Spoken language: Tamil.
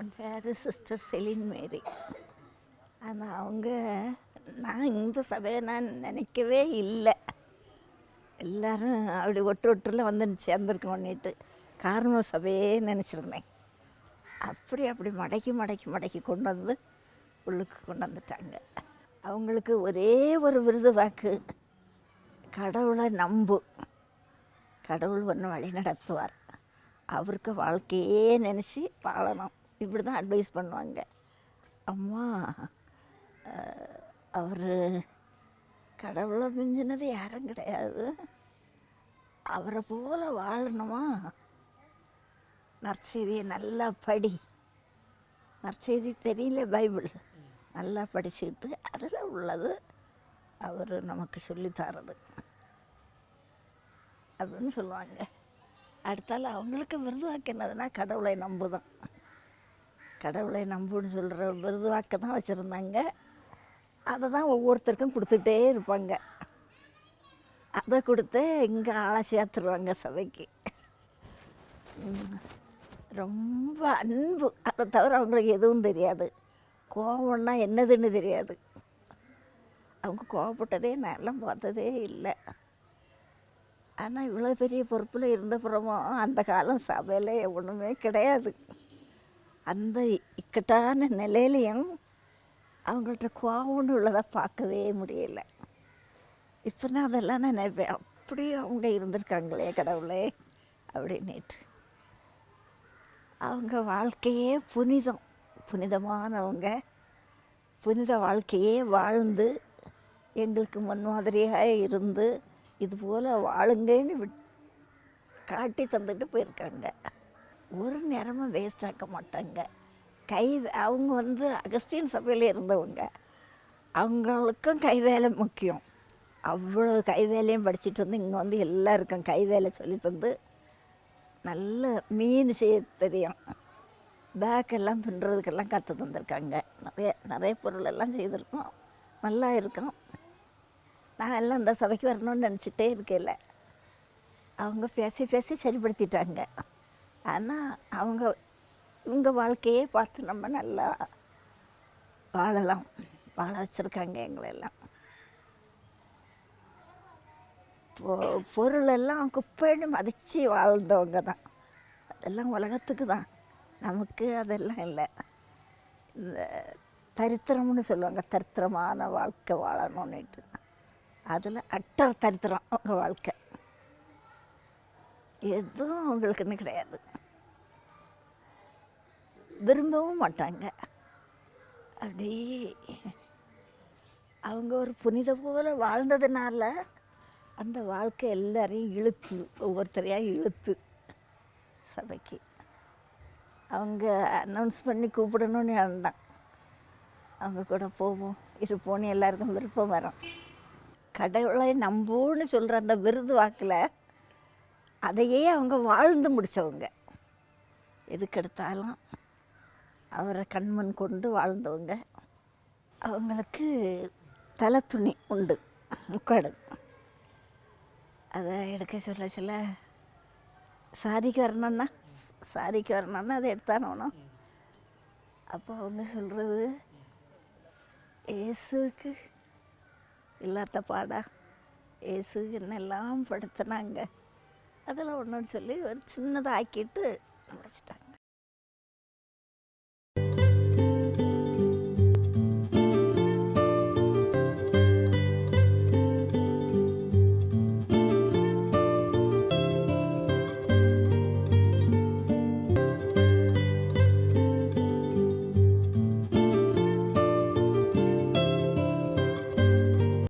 என் பேர் சிஸ்டர் செலின் மேரி. ஆனால் நான் இந்த சபையை நான் நினைக்கவே இல்லை. எல்லோரும் அப்படி ஒட்டுல வந்து சேர்ந்துருக்கணுன்னுட்டு காரணம் சபையே நினச்சிருந்தேன். அப்படி மடக்கி கொண்டு வந்து உள்ளுக்கு கொண்டு வந்துட்டாங்க. அவங்களுக்கு ஒரே ஒரு விருது வாக்கு, கடவுளை நம்பு, கடவுள் ஒன்று வழி நடத்துவார், அவருக்கு வாழ்க்கையே நினச்சி வாழணும், இப்படி தான் அட்வைஸ் பண்ணுவாங்க. அம்மா அவர் கடவுளை மிஞ்சினது யாரும் கிடையாது, அவரை போல் வாழணுமா, நற்செய்தியை நல்லா படி, நற்செய்தி தெரியல பைபிள் நல்லா படிச்சுக்கிட்டு அதில் உள்ளது அவர் நமக்கு சொல்லித்தரது அப்படின்னு சொல்லுவாங்க. அடுத்தால அவங்களுக்கு விருது வாக்கு என்னதுன்னா கடவுளை நம்புதான். கடவுளை நம்புன்னு சொல்கிற விருது வாக்கு தான் வச்சுருந்தாங்க. அதை தான் ஒவ்வொருத்தருக்கும் கொடுத்துட்டே இருப்பாங்க. அதை கொடுத்து இங்கே ஆளை சேர்த்துருவாங்க சபைக்கு. ரொம்ப அன்பு, அதை தவிர அவங்களுக்கு எதுவும் தெரியாது. கோபம்னா என்னதுன்னு தெரியாது. அவங்க கோவப்பட்டதே நான் எல்லாம் பார்த்ததே இல்லை. ஆனால் இவ்வளோ பெரிய பொறுப்பில் இருந்தப்புறமும் அந்த காலம் சபையில் ஒன்றுமே கிடையாது. அந்த இக்கட்டான நிலையிலையும் அவங்கள்ட்ட கோவம்னு உள்ளதை பார்க்கவே முடியலை. இப்போ தான் அதெல்லாம் நான் நினைப்பேன், அப்படியே அவங்க இருந்திருக்காங்களே கடவுளே அப்படின்னுட்டு. அவங்க வாழ்க்கையே புனிதமானவங்க, புனித வாழ்க்கையே வாழ்ந்து எங்களுக்கு முன்மாதிரியாக இருந்து இதுபோல் வாழுங்கன்னு காட்டி தந்துட்டு போயிருக்காங்க. ஒரு நேரமும் வேஸ்ட் ஆக்க மாட்டாங்க. அவங்க அகஸ்டின் சபையில் இருந்தவங்க, அவங்களுக்கும் கை வேலை முக்கியம். அவ்வளோ கை வேலையும் படிச்சுட்டு வந்து இங்கே வந்து எல்லாருக்கும் கை வேலை சொல்லி தந்து நல்ல மீன் செய்ய தெரியும், பேக்கெல்லாம் பின்னுறதுக்கெல்லாம் கற்று தந்திருக்காங்க. நிறைய பொருளெல்லாம் செய்திருக்கோம், நல்லா இருக்கும். நான் எல்லாம் இந்த சபைக்கு வரணும்னு நினச்சிட்டே இருக்கல. அவங்க பேசி சரிப்படுத்திட்டாங்க. ஆனால் இவங்க வாழ்க்கையே பார்த்து நம்ம நல்லா வாழ வச்சுருக்காங்க எங்களெல்லாம். பொருளெல்லாம் குப்பைன்னு மதித்து வாழ்ந்தவங்க தான். அதெல்லாம் உலகத்துக்கு தான், நமக்கு அதெல்லாம் இல்லை. இந்த தரித்திரம்னு சொல்லுவாங்க, தரித்திரமான வாழ்க்கை வாழணும்னுட்டு, அதில் அட்டர் தரித்திரம் அவங்க வாழ்க்கை. எதுவும் அவங்களுக்குன்னு கிடையாது, விரும்பவும் மாட்டாங்க. அப்படி அவங்க ஒரு புனித போல வாழ்ந்ததுனால அந்த வாழ்க்கை எல்லாரையும் இழுத்து, ஒவ்வொருத்தரையாக இழுத்து சபைக்கு. அவங்க அனௌன்ஸ் பண்ணி கூப்பிடணும்னு இருந்தான், அவங்க கூட போவோம் இருப்போன்னு எல்லாருக்கும் விருப்பம் வரும். கடவுளை நம்புன்னு சொல்கிற அந்த விருது வாக்கில் அதையே அவங்க வாழ்ந்து முடித்தவங்க. எதுக்கெடுத்தாலும் அவரை கண்மண் கொண்டு வாழ்ந்தவங்க. அவங்களுக்கு தலை துணி உண்டு, முக்காடு, அதை எடுக்க சொல்ல சாரிக்கு வரணுன்னா அதை எடுத்தானோணும். அப்போ அவங்க சொல்கிறது, இயேசுக்கு இல்லாத பாடா, இயேசு என்னெல்லாம் படுத்தினாங்க, அதில் ஒன்றுன்னு சொல்லி ஒரு சின்னதாக ஆக்கிட்டு முடிச்சிட்டாங்க.